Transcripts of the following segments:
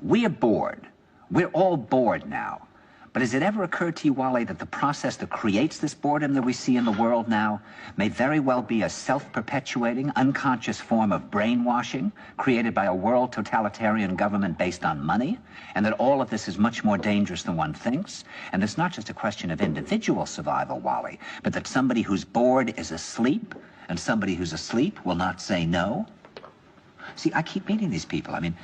We're bored. We're all bored now. But has it ever occurred to you, Wally, that the process that creates this boredom that we see in the world now may very well be a self-perpetuating, unconscious form of brainwashing created by a world totalitarian government based on money, and that all of this is much more dangerous than one thinks, and it's not just a question of individual survival, Wally, but that somebody who's bored is asleep, and somebody who's asleep will not say no? See, I keep meeting these people. I mean,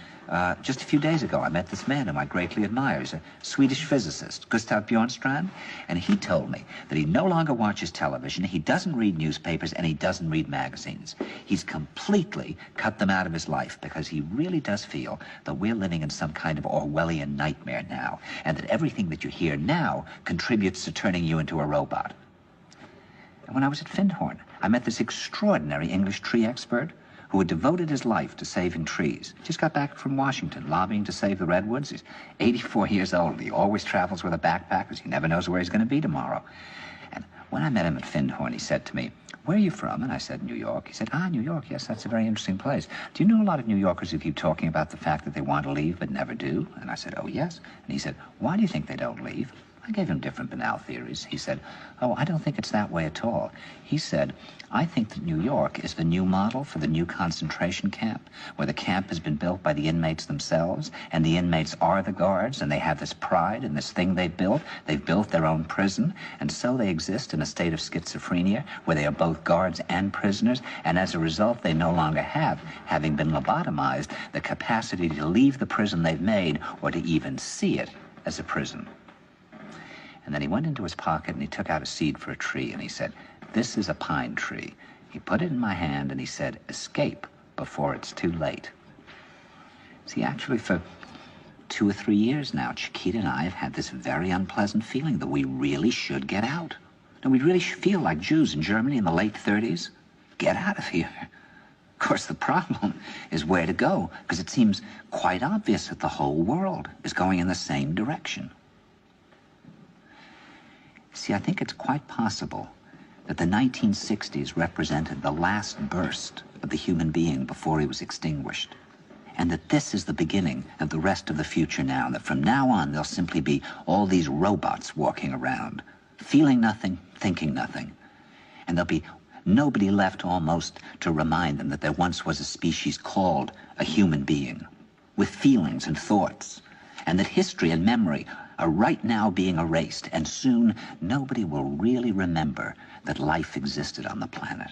just a few days ago, I met this man whom I greatly admire. He's a Swedish physicist, Gustav Bjornstrand, and he told me that he no longer watches television, he doesn't read newspapers, and he doesn't read magazines. He's completely cut them out of his life because he really does feel that we're living in some kind of Orwellian nightmare now, and that everything that you hear now contributes to turning you into a robot. And when I was at Findhorn, I met this extraordinary English tree expert who had devoted his life to saving trees. Just got back from Washington, lobbying to save the redwoods. He's 84 years old. He always travels with a backpack because he never knows where he's going to be tomorrow. And when I met him at Findhorn, he said to me, "Where are you from?" And I said, "New York." He said, "Ah, New York, yes, that's a very interesting place. Do you know a lot of New Yorkers who keep talking about the fact that they want to leave but never do?" And I said, "Oh, yes." And he said, "Why do you think they don't leave?" I gave him different banal theories. He said, "Oh, I don't think it's that way at all." He said, "I think that New York is the new model for the new concentration camp, where the camp has been built by the inmates themselves, and the inmates are the guards, and they have this pride in this thing they've built. They've built their own prison, and so they exist in a state of schizophrenia, where they are both guards and prisoners, and as a result, they no longer have, having been lobotomized, the capacity to leave the prison they've made, or to even see it as a prison." And then he went into his pocket and he took out a seed for a tree and he said, "This is a pine tree." He put it in my hand and he said, "Escape before it's too late." See, actually for 2 or 3 years now, Chiquita and I have had this very unpleasant feeling that we really should get out. And we really feel like Jews in Germany in the late 30s. Get out of here. Of course, the problem is where to go, because it seems quite obvious that the whole world is going in the same direction. See, I think it's quite possible that the 1960s represented the last burst of the human being before he was extinguished, and that this is the beginning of the rest of the future now, and that from now on there'll simply be all these robots walking around, feeling nothing, thinking nothing, and there'll be nobody left almost to remind them that there once was a species called a human being, with feelings and thoughts, and that history and memory are right now being erased, and soon nobody will really remember that life existed on the planet.